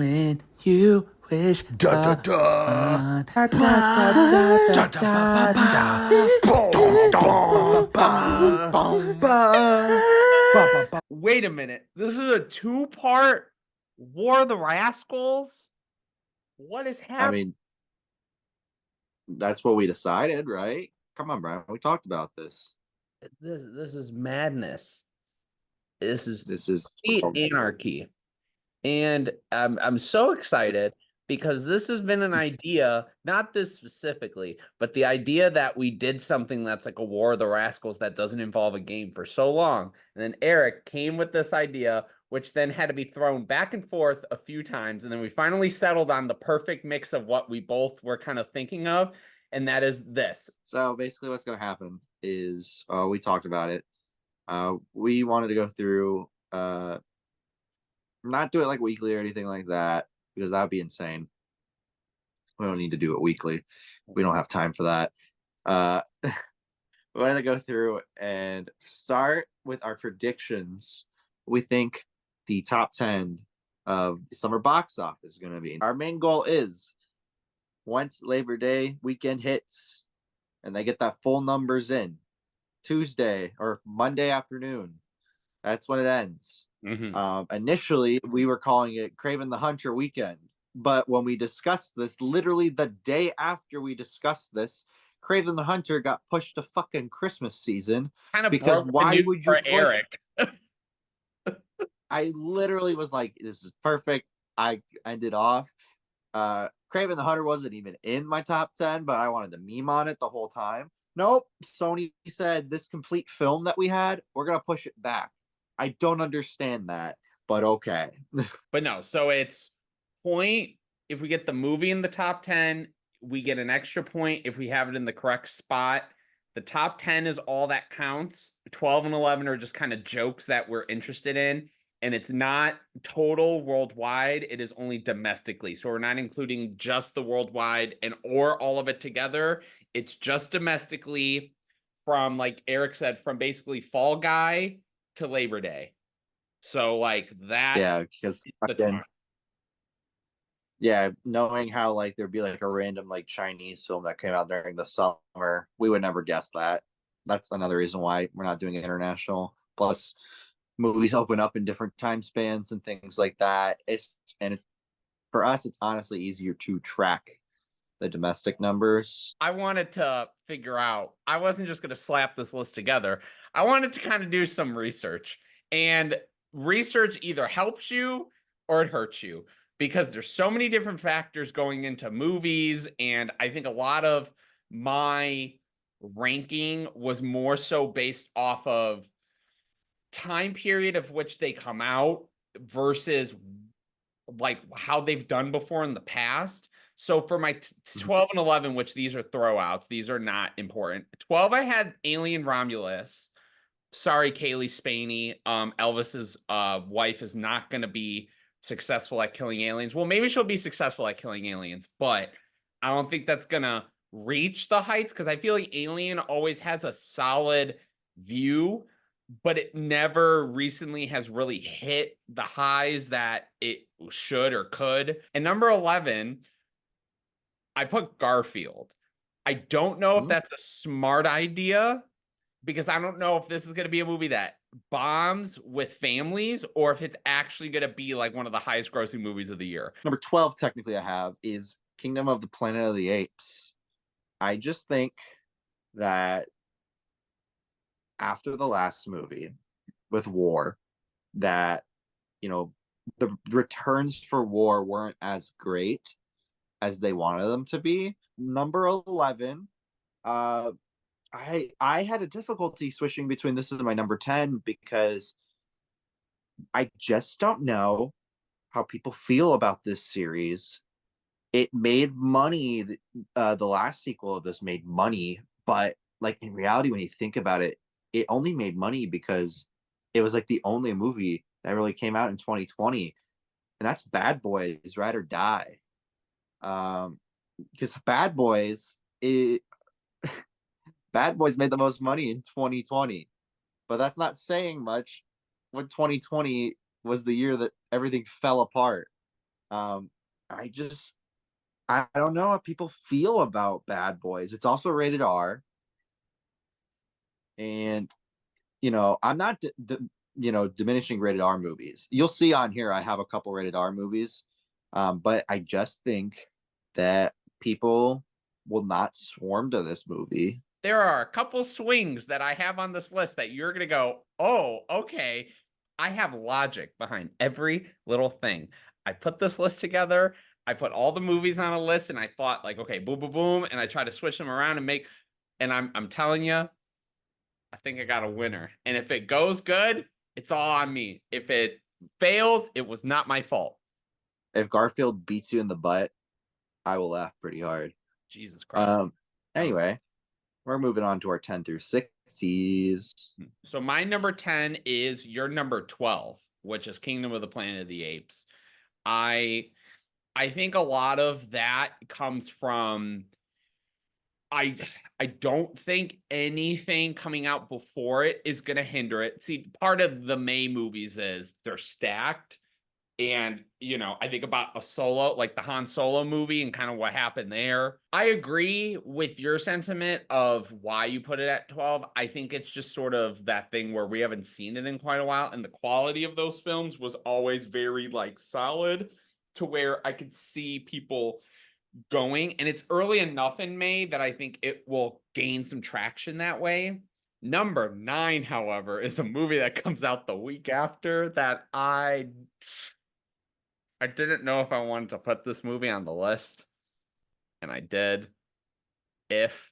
When you wish Da da da. da da da da da da. Boom, boom, ba, ba, ba, ba. Wait a minute. This is a two-part War of the Rascals? What is I happening? mean, that's what we decided, right? Come on, Brian. We talked about this. This is madness. This is This is complete anarchy. And I'm so excited because this has been an idea, not this specifically, but the idea that we did something that's like a War of the Rascals that doesn't involve a game for so long. And then Eric came with this idea, which then had to be thrown back and forth a few times. And then we finally settled on the perfect mix of what we both were kind of thinking of. And that is this. So basically, what's going to happen is we talked about it. We wanted to go through, not do it like weekly or anything like that because that would be insane. We don't need to do it weekly. We don't have time for that. We wanted to go through and start with our predictions. We think the top 10 of the summer box office is going to be. Our main goal is once Labor Day weekend hits and they get that full numbers in Tuesday or Monday afternoon, that's when it ends. Initially, we were calling it Craven the Hunter weekend. But when we discussed this, literally the day after we discussed this, Craven the Hunter got pushed to fucking Christmas season. Kind of Because broke why would you for push? Eric? I literally was like, this is perfect. I ended off. Craven the Hunter wasn't even in my top 10, but I wanted to meme on it the whole time. Nope. Sony said this complete film that we had, we're going to push it back. I don't understand that, but okay. But no, so it's point if we get the movie in the top 10, we get an extra point if we have it in the correct spot. The top 10 is all that counts. 12 and 11 are just kind of jokes that we're interested in. And it's not total worldwide. It is only domestically. So we're not including just the worldwide and or all of it together. It's just domestically from, like Eric said, from basically Fall Guy to Labor Day. So like that. Yeah, because again, yeah, knowing how like there'd be like a random like Chinese film that came out during the summer, we would never guess that. That's another reason why we're not doing it international. Plus, movies open up in different time spans and things like that. For us, it's honestly easier to track the domestic numbers. I wanted to figure out, I wasn't just going to slap this list together. I wanted to kind of do some research. And research either helps you or it hurts you because there's so many different factors going into movies. And I think a lot of my ranking was more so based off of time period of which they come out versus like how they've done before in the past. So for my 12 and 11, which these are throwouts, these are not important. 12, I had Alien Romulus. Sorry, Kaylee Spaney. Elvis's wife is not going to be successful at killing aliens. Well, maybe she'll be successful at killing aliens, but I don't think that's going to reach the heights because I feel like Alien always has a solid view, but it never recently has really hit the highs that it should or could. And number 11, I put Garfield. I don't know if that's a smart idea because I don't know if this is going to be a movie that bombs with families or if it's actually going to be like one of the highest grossing movies of the year. Number 12, technically, I have is Kingdom of the Planet of the Apes. I just think that after the last movie with War, that, the returns for War weren't as great as they wanted them to be. Number 11, I had a difficulty switching between this and my number 10 because I just don't know how people feel about this series. It made money. The last sequel of this made money, but like in reality, when you think about it, it only made money because it was like the only movie that really came out in 2020, and that's Bad Boys, Ride or Die. Because Bad Boys made the most money in 2020, but that's not saying much when 2020 was the year that everything fell apart. I just I don't know how people feel about Bad Boys. It's also rated R, and I'm not diminishing rated R movies. You'll see on here I have a couple rated R movies, but I just think that people will not swarm to this movie. There are a couple swings that I have on this list that you're going to go, oh, okay. I have logic behind every little thing. I put this list together. I put all the movies on a list and I thought like, okay, boom, boom, boom. And I try to switch them around and and I'm telling you, I think I got a winner. And if it goes good, it's all on me. If it fails, it was not my fault. If Garfield beats you in the butt, I will laugh pretty hard. Jesus Christ. Anyway, we're moving on to our 10 through 60s. So my number 10 is your number 12, which is Kingdom of the Planet of the Apes. I think a lot of that comes from I don't think anything coming out before it is going to hinder it. See, part of the May movies is they're stacked. And, I think about a Solo, like the Han Solo movie and kind of what happened there. I agree with your sentiment of why you put it at 12. I think it's just sort of that thing where we haven't seen it in quite a while. And the quality of those films was always very like solid to where I could see people going. And it's early enough in May that I think it will gain some traction that way. Number 9, however, is a movie that comes out the week after that I didn't know if I wanted to put this movie on the list, and I did. If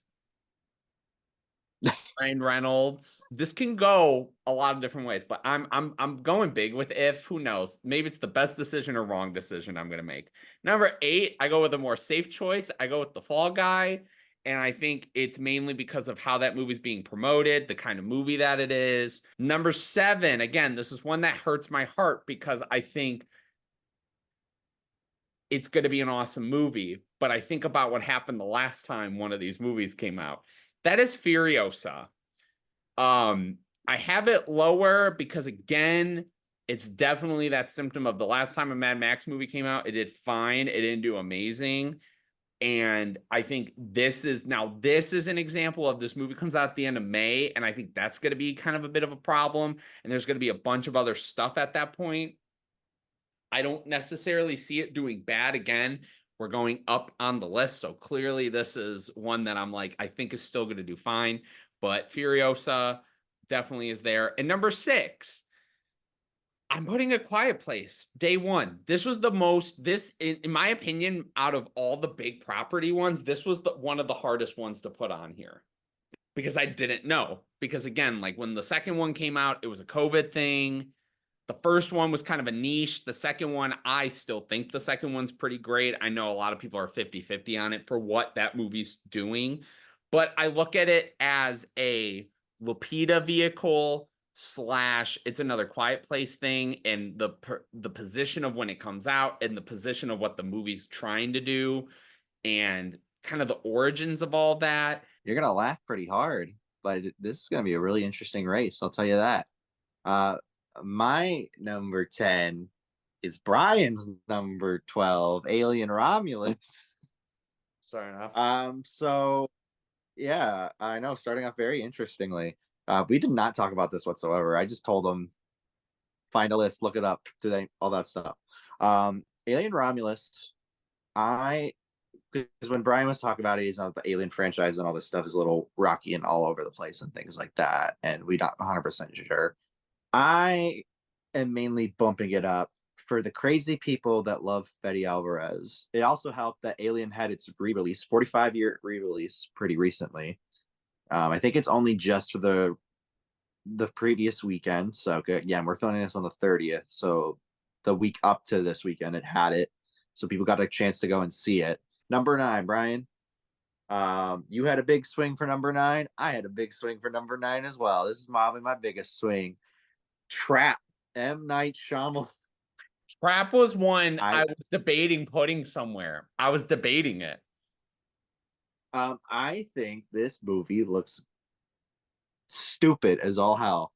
Ryan Reynolds, this can go a lot of different ways, but I'm going big with If. Who knows? Maybe it's the best decision or wrong decision I'm gonna make. Number 8, I go with a more safe choice. I go with The Fall Guy, and I think it's mainly because of how that movie's being promoted, the kind of movie that it is. Number 7, again, this is one that hurts my heart because I think it's going to be an awesome movie. But I think about what happened the last time one of these movies came out. That is Furiosa. I have it lower because, again, it's definitely that symptom of the last time a Mad Max movie came out, it did fine. It didn't do amazing. And I think this is an example of this movie comes out at the end of May. And I think that's going to be kind of a bit of a problem. And there's going to be a bunch of other stuff at that point. I don't necessarily see it doing bad again. We're going up on the list. So clearly this is one that I'm like, I think is still going to do fine. But Furiosa definitely is there. And number 6, I'm putting A Quiet Place, day one. This was the most, in my opinion, out of all the big property ones, this was one of the hardest ones to put on here. Because I didn't know. Because again, like when the second one came out, it was a COVID thing. The first one was kind of a niche. The second one, I still think the second one's pretty great. I know a lot of people are 50-50 on it for what that movie's doing. But I look at it as a Lupita vehicle / it's another Quiet Place thing. And the position of when it comes out and the position of what the movie's trying to do and kind of the origins of all that. You're going to laugh pretty hard, but this is going to be a really interesting race. I'll tell you that. My number 10 is Brian's number 12, Alien Romulus. Starting off. So yeah, I know, starting off very interestingly. We did not talk about this whatsoever. I just told him, find a list, look it up, all that stuff. Alien Romulus, because when Brian was talking about it, he's not the Alien franchise and all this stuff is a little rocky and all over the place and things like that, and we're not 100% sure. I am mainly bumping it up for the crazy people that love Fede Alvarez. It also helped that Alien had its re-release, 45-year re-release, pretty recently. I think it's only just for the previous weekend. So again, we're filming this on the 30th. So the week up to this weekend, it had it. So people got a chance to go and see it. Number 9, Brian. You had a big swing for number 9. I had a big swing for number 9 as well. This is probably my biggest swing. Trap, M. Night Shyamalan. Trap was one I was debating putting somewhere. I was debating it. I think this movie looks stupid as all hell,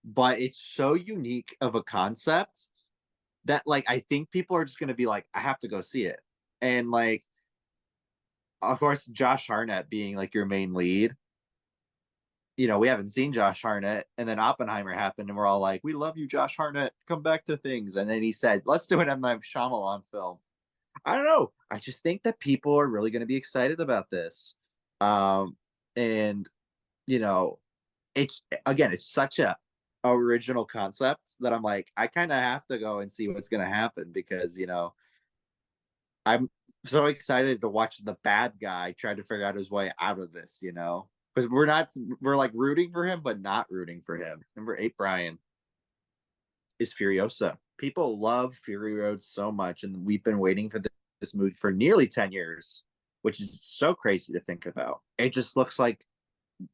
but it's so unique of a concept that like I think people are just gonna be like, I have to go see it. And like of course Josh Hartnett being like your main lead. We haven't seen Josh Hartnett, and then Oppenheimer happened, and we're all like, "We love you, Josh Hartnett. Come back to things." And then he said, "Let's do an M. Night Shyamalan film." I don't know. I just think that people are really going to be excited about this, and you know, it's such a original concept that I'm like, I kind of have to go and see what's going to happen because I'm so excited to watch the bad guy try to figure out his way out of this. Because we're like rooting for him, but not rooting for him. Number 8, Brian, is Furiosa. People love Fury Road so much, and we've been waiting for this movie for nearly 10 years, which is so crazy to think about. It just looks like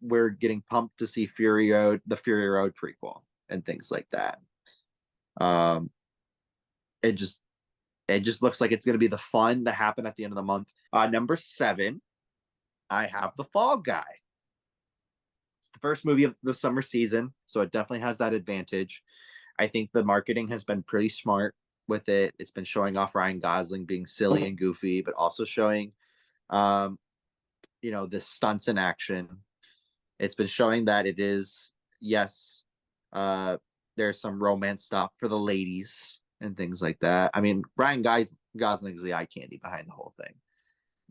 we're getting pumped to see Fury Road, the Fury Road prequel, and things like that. It just looks like it's going to be the fun to happen at the end of the month. Number 7, I have The Fall Guy. It's the first movie of the summer season, so it definitely has that advantage. I think the marketing has been pretty smart with it. It's been showing off Ryan Gosling being silly and goofy, but also showing, the stunts in action. It's been showing that it is, yes, there's some romance stuff for the ladies and things like that. I mean, Ryan Gosling is the eye candy behind the whole thing.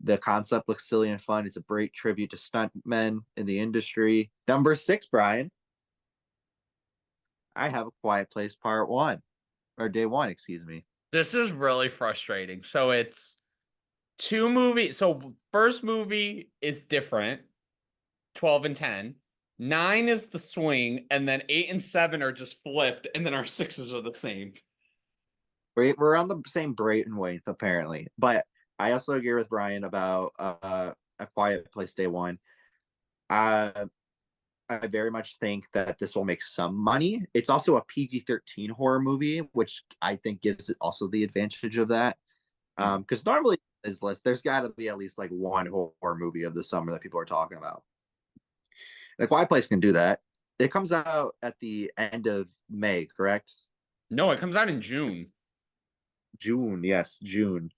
The concept looks silly and fun. It's a great tribute to stuntmen in the industry. Number 6, Brian, I have A Quiet Place Part 1, or Day 1, excuse me. This is really frustrating. So it's 2 movies. So first movie is different, 12 and 10. 9 is The Swing, and then 8 and 7 are just flipped, and then our 6s are the same. We're on the same brainwave, apparently. But I also agree with Brian about A Quiet Place Day 1. I very much think that this will make some money. It's also a PG-13 horror movie, which I think gives it also the advantage of that. Because normally in this list, there's got to be at least like one horror movie of the summer that people are talking about. The Quiet Place can do that. It comes out at the end of May, correct? No, it comes out in June. June, yes, June.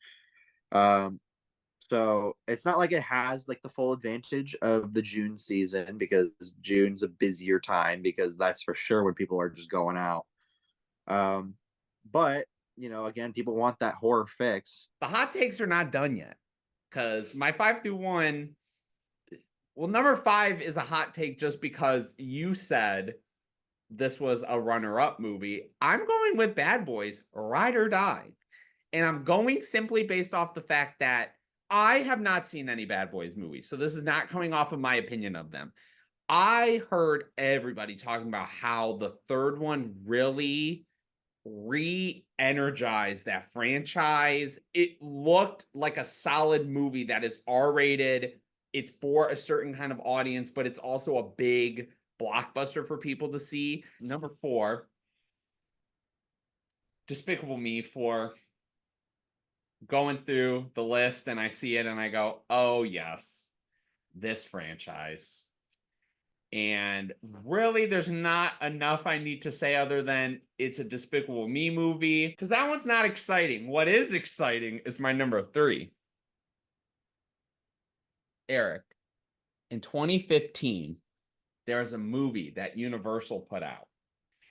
So it's not like it has like the full advantage of the June season because June's a busier time because that's for sure when people are just going out. But again, people want that horror fix. The hot takes are not done yet because my 5 through 1. Well, number 5 is a hot take just because you said this was a runner-up movie. I'm going with Bad Boys, Ride or Die. And I'm going simply based off the fact that I have not seen any Bad Boys movies. So this is not coming off of my opinion of them. I heard everybody talking about how the third one really re-energized that franchise. It looked like a solid movie that is R-rated. It's for a certain kind of audience, but it's also a big blockbuster for people to see. Number 4, Despicable Me 4. Going through the list and I see it and I go, oh yes, this franchise. And really, there's not enough I need to say other than it's a Despicable Me movie, because that one's not exciting. What is exciting is my number 3. Eric, in 2015, there was a movie that Universal put out,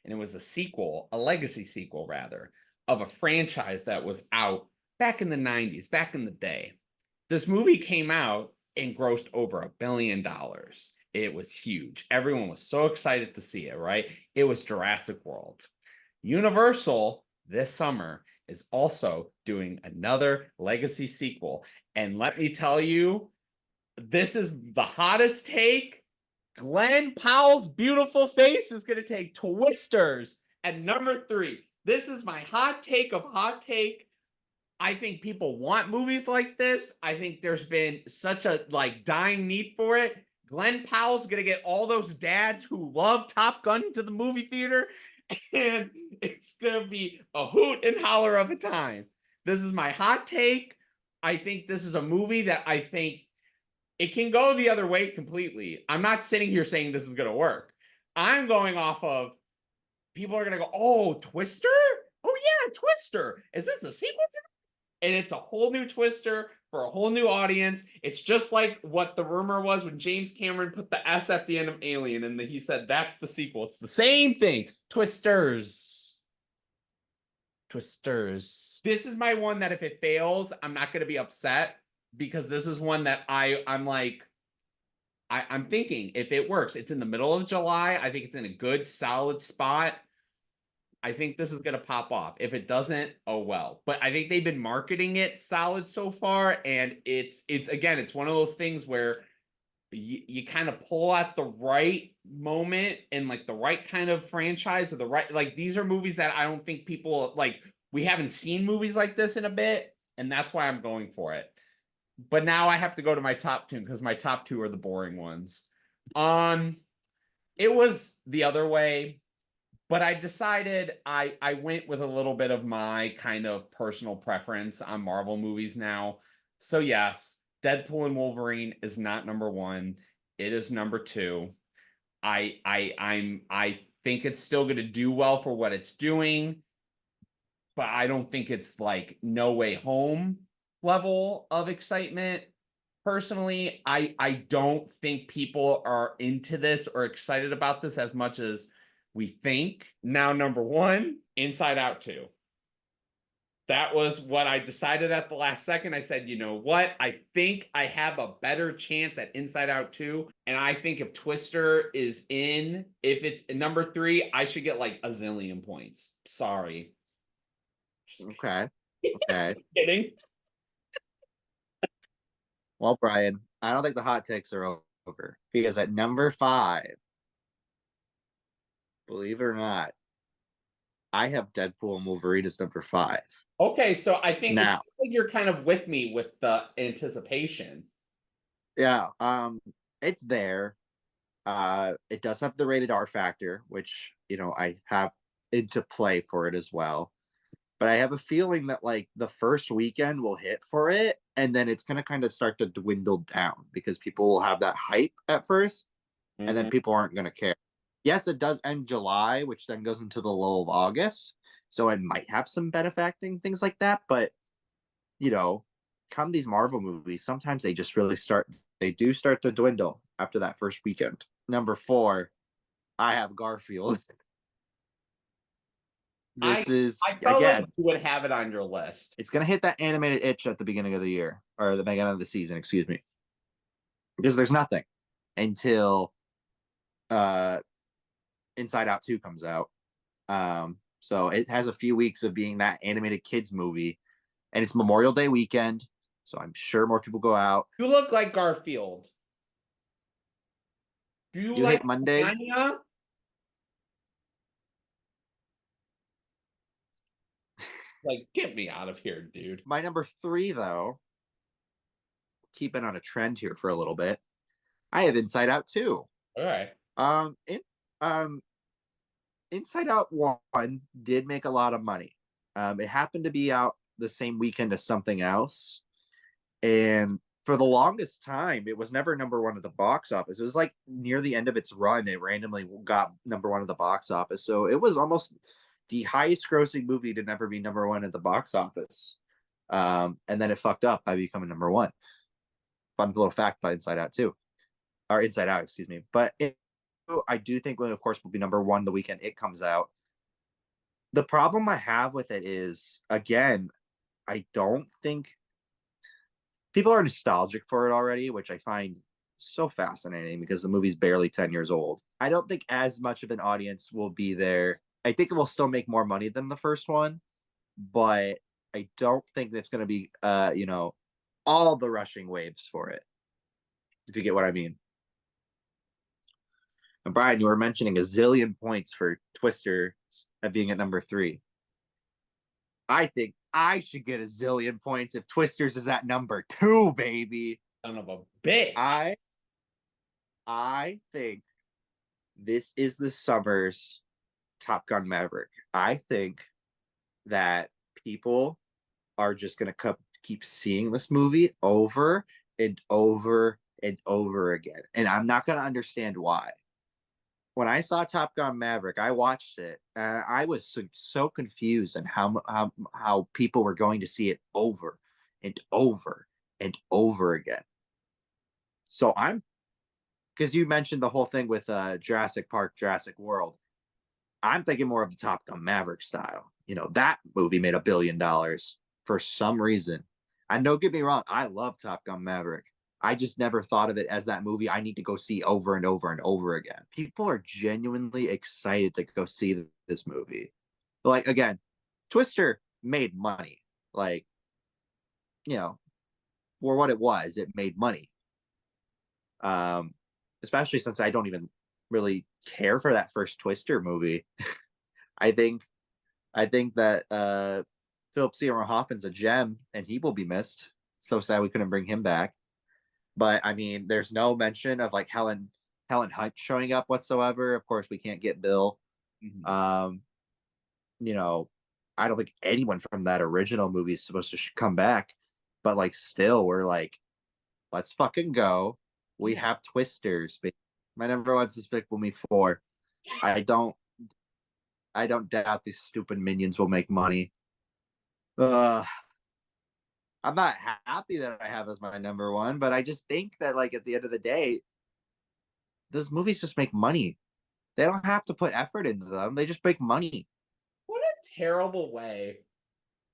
and it was a sequel, a legacy sequel rather, of a franchise that was out back in the 90s, back in the day. This movie came out and grossed over $1 billion. It was huge. Everyone was so excited to see it, right? It was Jurassic World. Universal this summer is also doing another legacy sequel. And let me tell you, this is the hottest take. Glenn Powell's beautiful face is going to take Twisters at number 3. This is my hot take of hot take. I think people want movies like this. I think there's been such a dying need for it. Glenn Powell's gonna get all those dads who love Top Gun to the movie theater, and it's gonna be a hoot and holler of a time. This is my hot take. I think this is a movie that I think it can go the other way completely. I'm not sitting here saying this is gonna work. I'm going off of people are gonna go, oh, Twister? Oh God, Twister. Is this a sequel to that? And it's a whole new Twister for a whole new audience. It's just like what the rumor was when James Cameron put the S at the end of Alien and he said that's the sequel. It's the same thing. Twisters. Twisters. This is my one that if it fails, I'm not going to be upset because this is one that I'm like, I'm thinking if it works, it's in the middle of July. I think it's in a good solid spot. I think this is going to pop off. If it doesn't, oh well. But I think they've been marketing it solid so far, and it's again, it's one of those things where you kind of pull at the right moment and like the right kind of franchise or the right, like these are movies that I don't think people like. We haven't seen movies like this in a bit, and that's why I'm going for it. But now I have to go to my top two because my top two are the boring ones. It was the other way, but I decided I went with a little bit of my kind of personal preference on Marvel movies now. So yes, Deadpool and Wolverine is not number one. It is number two. I think it's still going to do well for what it's doing, but I don't think it's like No Way Home level of excitement. Personally, I don't think people are into this or excited about this as much as we think. Now, number one, Inside Out 2. That was what I decided at the last second. I said, you know what? I think I have a better chance at Inside Out 2. And I think if Twister is in, if it's number three, I should get like a zillion points. Sorry. Okay. Okay. Just kidding. Well, Brian, I don't think the hot takes are over because at number 5, believe it or not, I have Deadpool and Wolverine as number 5. Okay, so I think Now, it's like you're kind of with me with the anticipation. yeah, it's there. It does have the rated R factor, which I have into play for it as well. But I have a feeling that like the first weekend will hit for it, and then it's gonna kind of start to dwindle down because people will have that hype at first, and then people aren't gonna care. Yes, it does end July, which then goes into the lull of August, so it might have some benefacting things like that. But come these Marvel movies, sometimes they just really start. They do start to dwindle after that first weekend. Number 4, I have Garfield. This is I felt again. like you would have it on your list. It's gonna hit that animated itch at the beginning of the year or the beginning of the season, excuse me, because there's nothing until Inside Out 2 comes out. So it has a few weeks of being that animated kids movie, and it's Memorial Day weekend, so I'm sure more people go out. You look like Garfield. Do you You like hate Mondays? lasagna? Like, get me out of here, dude. My number 3, though, keeping on a trend here for a little bit, I have Inside Out 2. Okay. Inside Out 1 did make a lot of money. It happened to be out the same weekend as something else. And for the longest time, it was never number one at the box office. It was like near the end of its run, it randomly got number one at the box office. So it was almost the highest grossing movie to never be number one at the box office. And then it fucked up by becoming number one. Fun little fact by Inside Out 2. Or Inside Out, excuse me. But I do think, of course, will be number one the weekend it comes out. The problem I have with it is, again, I don't think people are nostalgic for it already, which I find so fascinating because the movie's barely 10 years old. I don't think as much of an audience will be there. I think it will still make more money than the first one, but I don't think that's going to be, all the rushing waves for it, if you get what I mean. And Brian, you were mentioning a zillion points for Twister being at number 3. I think I should get a zillion points if Twisters is at number 2, baby. Son of a bitch. I think this is the summer's Top Gun Maverick. I think that people are just going to keep seeing this movie over and over and over again. And I'm not going to understand why. when I saw Top Gun Maverick, I watched it. I was so confused on how people were going to see it over and over and over again. So I'm because you mentioned the whole thing with Jurassic Park, Jurassic World. I'm thinking more of the Top Gun Maverick style. That movie made $1 billion for some reason. And don't get me wrong, I love Top Gun Maverick. I just never thought of it as that movie I need to go see over and over and over again. People are genuinely excited to go see this movie. Like, again, Twister made money. Like, for what it was, it made money. Especially since I don't even really care for that first Twister movie. I think that Philip Seymour Hoffman's a gem, and he will be missed. So sad we couldn't bring him back. But I mean, there's no mention of like Helen Hunt showing up whatsoever. Of course, we can't get Bill. Mhm. I don't think anyone from that original movie is supposed to come back. But like, still, we're like, let's fucking go. We have Twisters. My number one's Despicable Me 4. I don't doubt these stupid minions will make money. I'm not happy that I have as my number one, but I just think that like at the end of the day, those movies just make money. They don't have to put effort into them. They just make money. What a terrible way.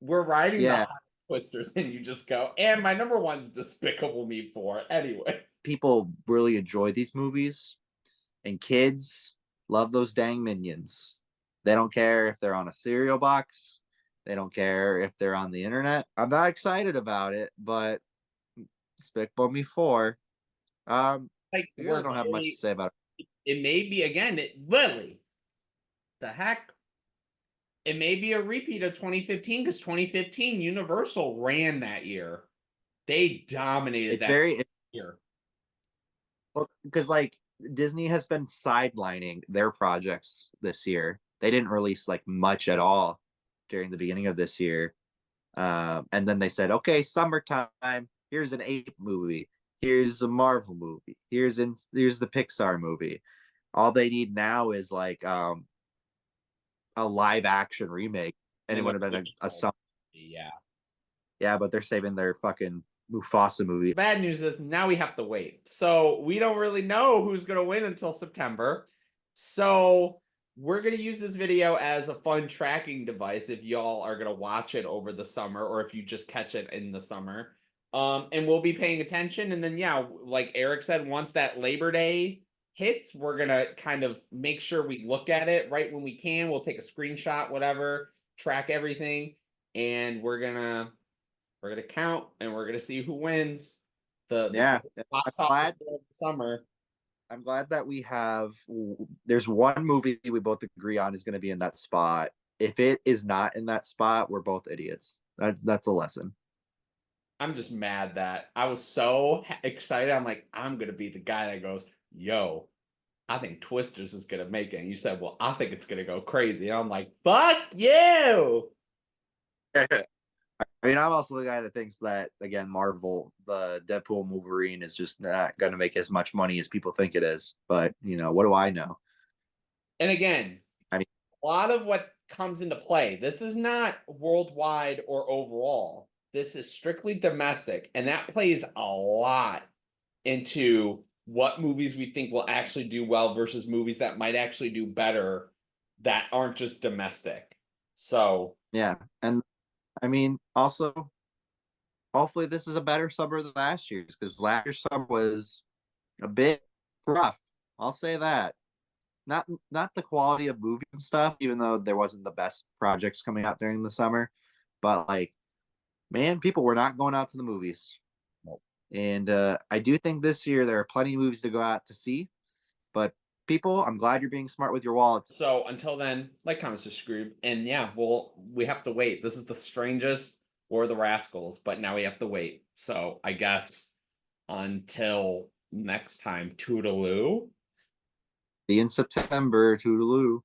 We're riding the Yeah. high Twisters and you just go, and my number one's Despicable Me 4 anyway. People really enjoy these movies, and kids love those dang minions. They don't care if they're on a cereal box. They don't care if they're on the internet. I'm not excited about it, but Despicable Me 4. I really don't have much to say about it. It may be again, Lily. The heck? It may be a repeat of 2015 because 2015 Universal ran that year. They dominated that year. Well, because like Disney has been sidelining their projects this year. They didn't release like much at all during the beginning of this year. And then they said, okay, summertime, here's an Ape movie. Here's a Marvel movie. Here's the Pixar movie. All they need now is like a live action remake. And it would have been a summer. Yeah. Yeah, but they're saving their fucking Mufasa movie. The bad news is now we have to wait. So we don't really know who's going to win until September. So we're going to use this video as a fun tracking device if y'all are going to watch it over the summer or if you just catch it in the summer. And we'll be paying attention. And then, yeah, like Eric said, once that Labor Day hits, we're going to kind of make sure we look at it right when we can. We'll take a screenshot, whatever, track everything. And we're going to count and we're going to see who wins the box office of the summer. I'm glad that there's one movie we both agree on is going to be in that spot. If it is not in that spot, we're both idiots. That's a lesson. I'm just mad that I was so excited. I'm like, I'm going to be the guy that goes, yo, I think Twisters is going to make it. And you said, well, I think it's going to go crazy. And I'm like, fuck you. I mean, I'm also the guy that thinks that, again, Marvel, the Deadpool Wolverine is just not going to make as much money as people think it is. But, what do I know? And again, a lot of what comes into play, this is not worldwide or overall. This is strictly domestic. And that plays a lot into what movies we think will actually do well versus movies that might actually do better that aren't just domestic. So, yeah. And I mean, also, hopefully this is a better summer than last year's because last year's summer was a bit rough. I'll say that. Not the quality of movie and stuff, even though there wasn't the best projects coming out during the summer. But like, man, people were not going out to the movies. Nope. And I do think this year there are plenty of movies to go out to see. But people, I'm glad you're being smart with your wallets. So until then, like, comment, subscribe, and yeah, we have to wait. This is the strangest or the Rascals, but now we have to wait. So I guess until next time, toodaloo. See you in September, toodaloo.